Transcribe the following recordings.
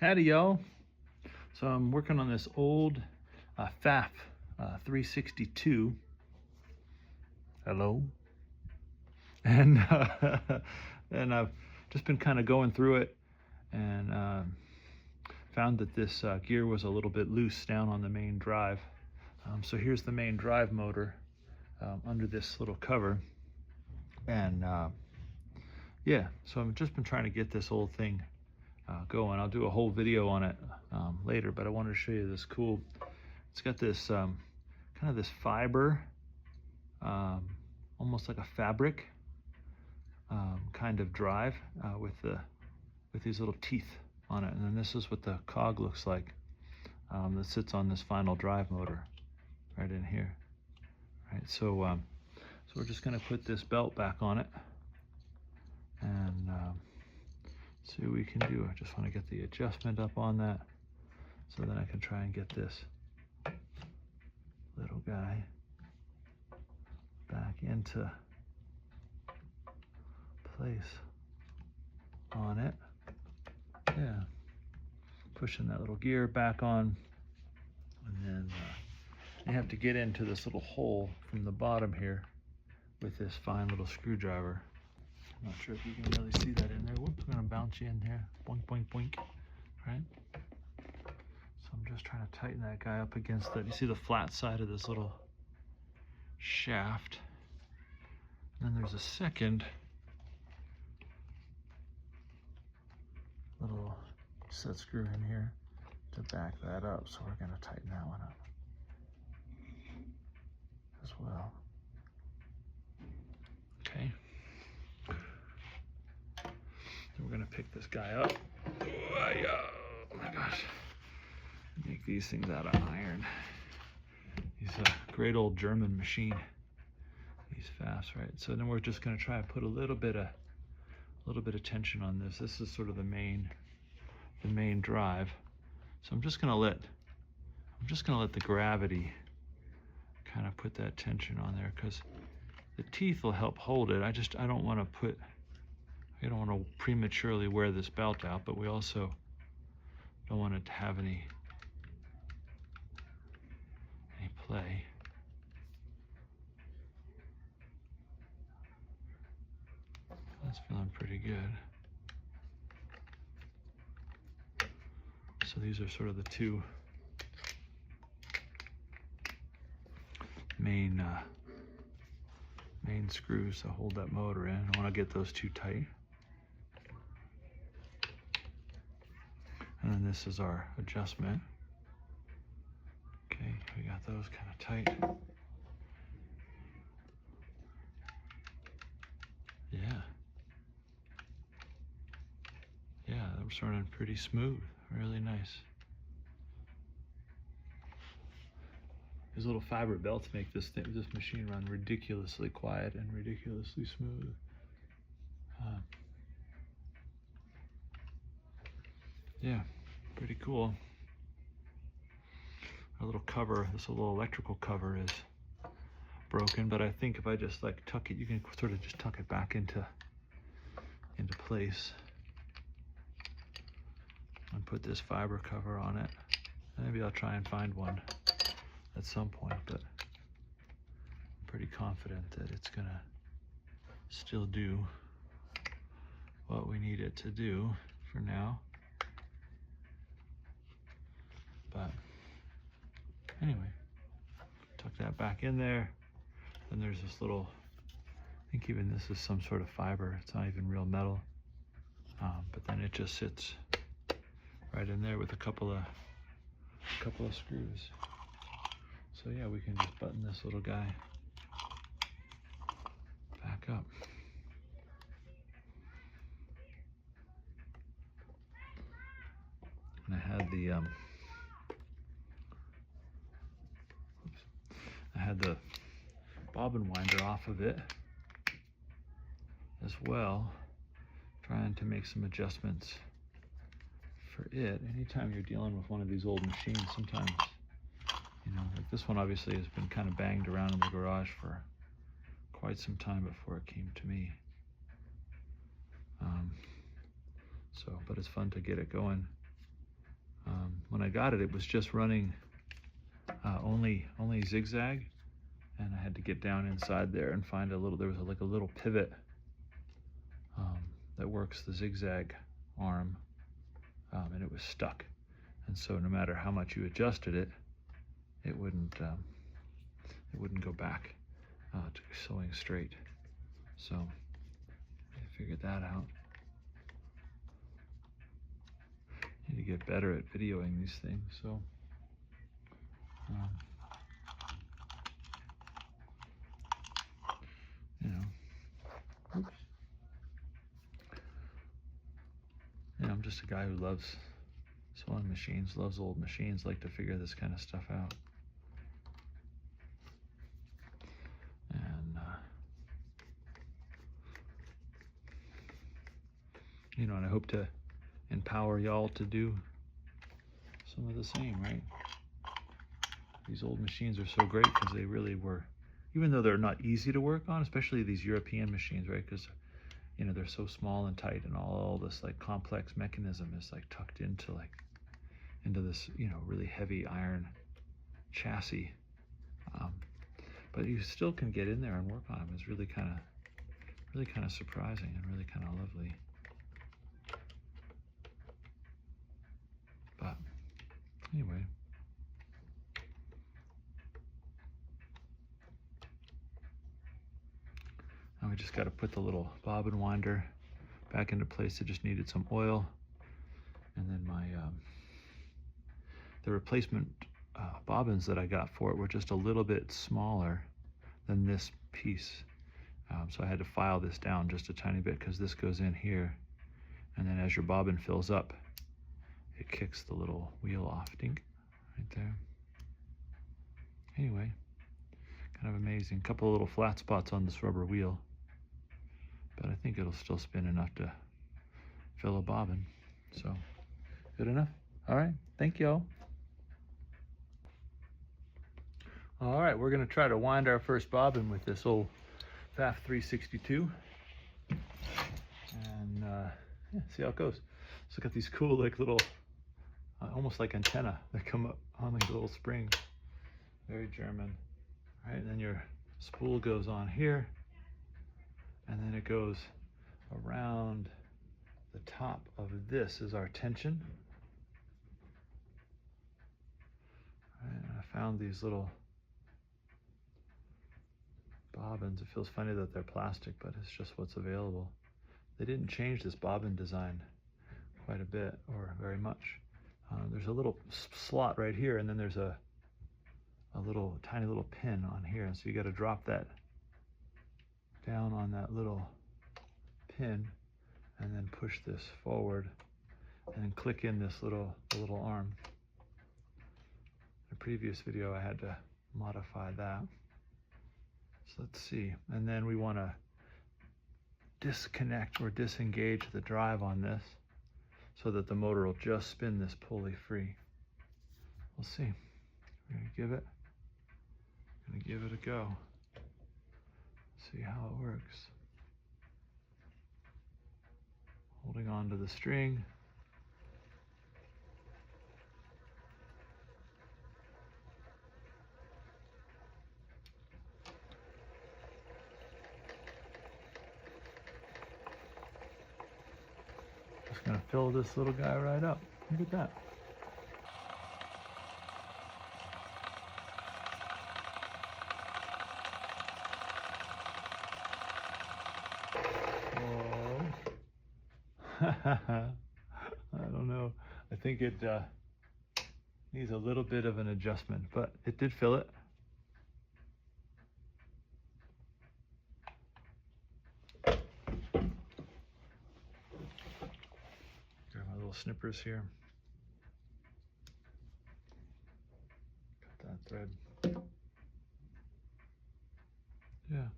Howdy, y'all. So I'm working on this old Pfaff 362. Hello. And and I've just been kind of going through it and found that this gear was a little bit loose down on the main drive. So here's the main drive motor under this little cover. And yeah, so I've just been trying to get this whole thing going. I'll do a whole video on it later, but I wanted to show you this cool, it's got this kind of this fiber, almost like a fabric kind of drive with these little teeth on it. And then this is what the cog looks like that sits on this final drive motor right in here. Right, so we're just going to put this belt back on it and see what we can do. I just want to get the adjustment up on that so then I can try and get this little guy back into place on it. Yeah, pushing that little gear back on, and then you have to get into this little hole from the bottom here with this fine little screwdriver. I'm not sure if you can really see that in there. Whoops, I'm gonna bounce you in here. Boink, boink, boink, right? So I'm just trying to tighten that guy up against that. You see the flat side of this little shaft. And then there's a second little set screw in here to back that up. So we're gonna tighten that one up as well. Okay. We're gonna pick this guy up. Oh my gosh. Make these things out of iron. He's a great old German machine. These Pfaffs, right? So then we're just gonna try to put a little bit of tension on this. This is sort of the main drive. So I'm just gonna let the gravity kind of put that tension on there, because the teeth will help hold it. I don't want to prematurely wear this belt out, but we also don't want it to have any play. That's feeling pretty good. So these are sort of the two main screws to hold that motor in. I want to get those two tight. And then this is our adjustment. Okay, we got those kind of tight. Yeah. Yeah, that was running pretty smooth. Really nice. These little fiber belts make this machine run ridiculously quiet and ridiculously smooth. Yeah, pretty cool. Our little cover, this little electrical cover is broken, but I think if I just like tuck it, you can sort of just tuck it back into place and put this fiber cover on it. Maybe I'll try and find one at some point, but I'm pretty confident that it's gonna still do what we need it to do for now. But anyway, tuck that back in there. Then there's this little, I think even this is some sort of fiber. It's not even real metal, but then it just sits right in there with a couple of screws. So yeah, we can just button this little guy back up. And I had the bobbin winder off of it as well, trying to make some adjustments for it. Anytime you're dealing with one of these old machines, sometimes, you know, like this one obviously has been kind of banged around in the garage for quite some time before it came to me. But it's fun to get it going When I got it, it was just running only zigzag, and I had to get down inside there and find there was like a little pivot that works the zigzag arm, and it was stuck. And so no matter how much you adjusted it, it wouldn't go back to sewing straight. So I figured that out. Need to get better at videoing these things. So you know, oops. You know, I'm just a guy who loves sewing machines, loves old machines, like to figure this kind of stuff out. And you know, and I hope to empower y'all to do some of the same, right? These old machines are so great because they really were, even though they're not easy to work on, especially these European machines, right? Because you know, they're so small and tight, and all this like complex mechanism is like tucked into this, you know, really heavy iron chassis. But you still can get in there and work on them. It's really kind of surprising and really kind of lovely. But anyway, now we just got to put the little bobbin winder back into place. It just needed some oil, and then the replacement bobbins that I got for it were just a little bit smaller than this piece. So I had to file this down just a tiny bit because this goes in here, and then as your bobbin fills up, it kicks the little wheel off, dink, right there. Anyway, kind of amazing. Couple of little flat spots on this rubber wheel, but I think it'll still spin enough to fill a bobbin. So, good enough? All right, thank y'all. All right, we're gonna try to wind our first bobbin with this old Pfaff 362. And yeah, see how it goes. So it's got these cool like little, almost like antenna that come up on these little springs. Very German. All right, and then your spool goes on here, and then it goes around the top of this is our tension. All right, and I found these little bobbins. It feels funny that they're plastic, but it's just what's available. They didn't change this bobbin design quite a bit or very much. There's a little slot right here, and then there's a little tiny little pin on here, and so you got to drop that down on that little pin and then push this forward and then click in this little arm. In a previous video I had to modify that. So let's see, and then we want to disconnect or disengage the drive on this so that the motor will just spin this pulley free. We'll see. We're gonna give it a go. See how it works. Holding on to the string. Just gonna fill this little guy right up. Look at that. I don't know. I think it needs a little bit of an adjustment, but it did fill it. Grab my little snippers here. Cut that thread. Yeah.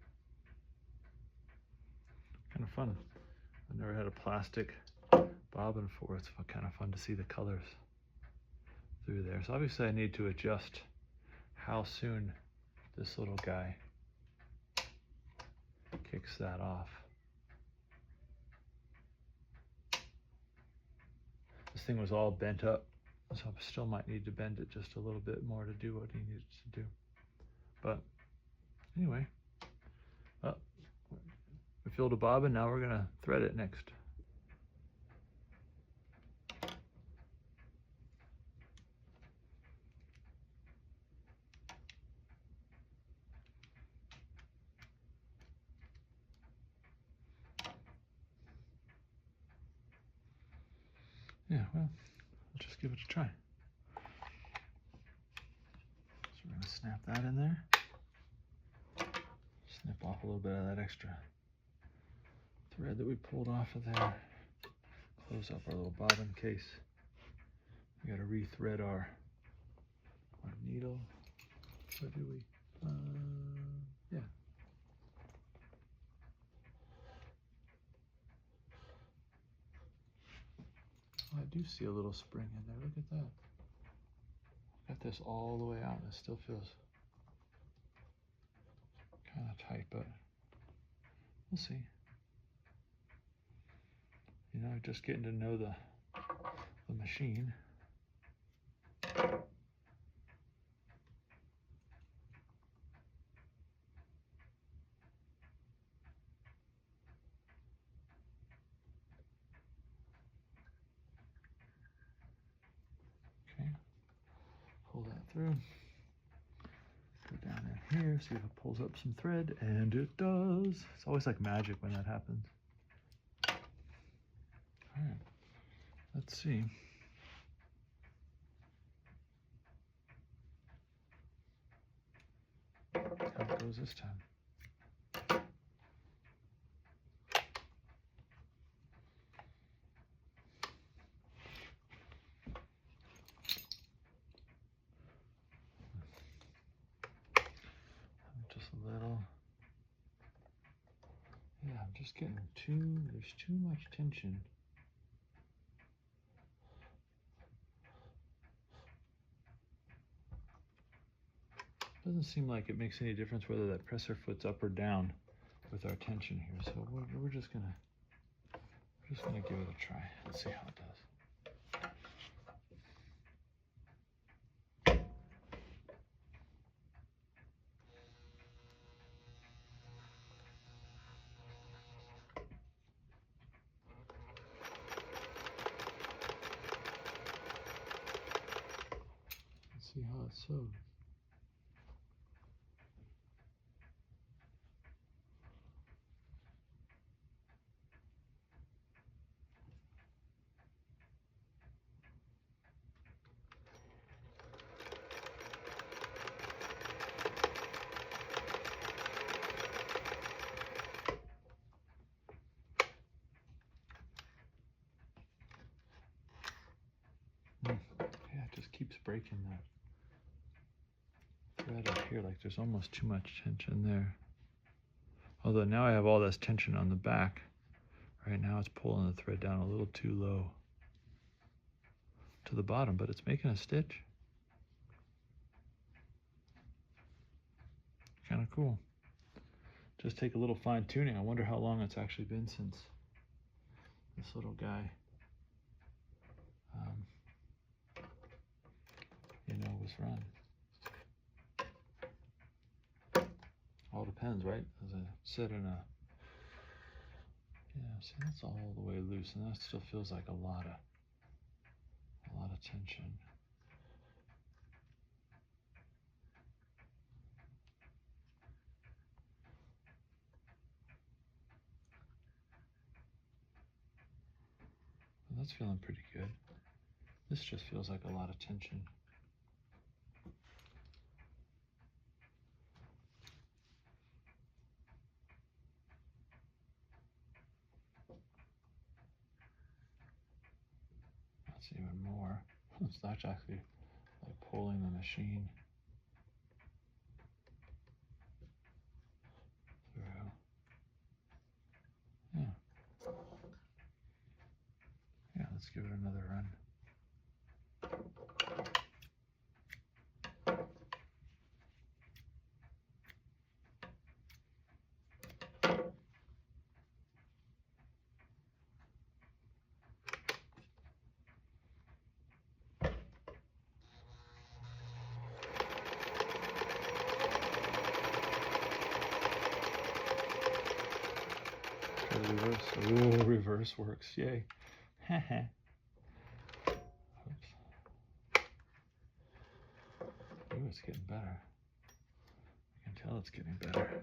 Kind of fun. I've never had a plastic bobbin before. It's kind of fun to see the colors through there. So obviously I need to adjust how soon this little guy kicks that off. This thing was all bent up So I still might need to bend it just a little bit more to do what he needs to do. But anyway, we filled a bobbin, now we're gonna thread it next. Yeah, well, let's just give it a try. So we're gonna snap that in there. Snip off a little bit of that extra thread that we pulled off of there. Close up our little bobbin case. We gotta rethread our needle. What do we? Yeah. Oh, I do see a little spring in there. Look at that. Got this all the way out, and it still feels kind of tight, but we'll see. You know, just getting to know the machine. Okay, pull that through. Go down in here, see if it pulls up some thread, and it does. It's always like magic when that happens. All right, let's see. How it goes this time. Just a little. Yeah, I'm just getting there's too much tension. Doesn't seem like it makes any difference whether that presser foot's up or down with our tension here. So we're just gonna give it a try. Let's see how it does. Let's see how it sews. Yeah, it just keeps breaking that thread up here, like there's almost too much tension there. Although now I have all this tension on the back. Right now it's pulling the thread down a little too low to the bottom, but it's making a stitch. Kind of cool. Just take a little fine tuning. I wonder how long it's actually been since this little guy was run. All depends, right? As I said in a, yeah, see, that's all the way loose, and that still feels like a lot of tension. Well, that's feeling pretty good. This just feels like a lot of tension. That's even more. It's actually like pulling the machine through. Yeah. Yeah, let's give it another run. for the reverse. Ooh, reverse works. Yay. Oops. Ooh, it's getting better. I can tell it's getting better.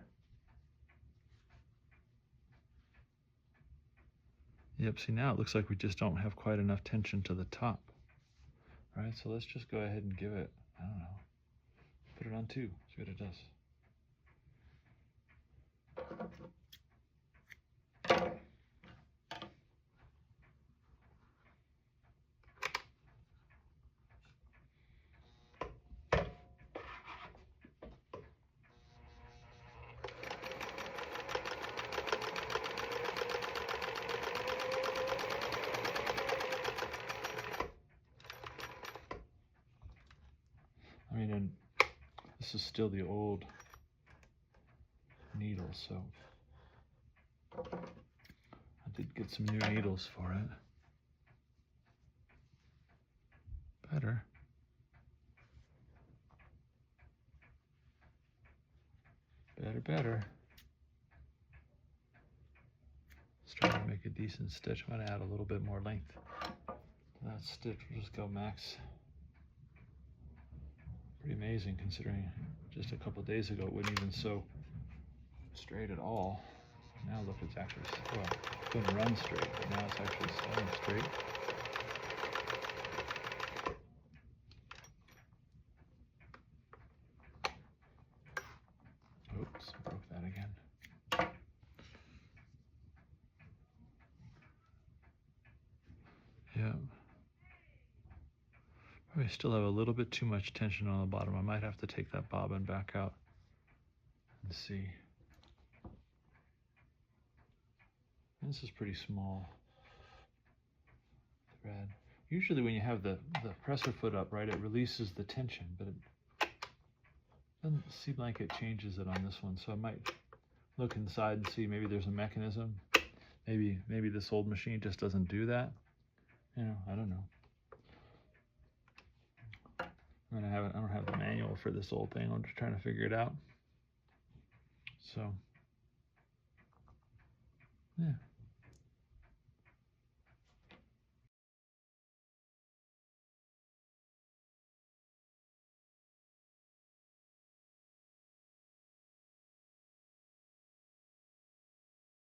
Yep, see now it looks like we just don't have quite enough tension to the top. All right, so let's just go ahead and give it, I don't know, put it on 2, see what it does. I mean, and this is still the old needle, so I did get some new needles for it. Better. Better. Let's try to make a decent stitch. I'm going to add a little bit more length to that stitch. We'll just go max. Pretty amazing considering just a couple of days ago it wouldn't even sew straight at all. Now look, it's actually, well, it couldn't run straight, but now it's actually sewing straight. Oops, broke that again. Yeah. We still have a little bit too much tension on the bottom. I might have to take that bobbin back out and see. This is pretty small thread. Usually when you have the presser foot up, right, it releases the tension, but it doesn't seem like it changes it on this one. So I might look inside and see maybe there's a mechanism. Maybe this old machine just doesn't do that. You know, I don't know. I don't have the manual for this old thing. I'm just trying to figure it out. So, yeah.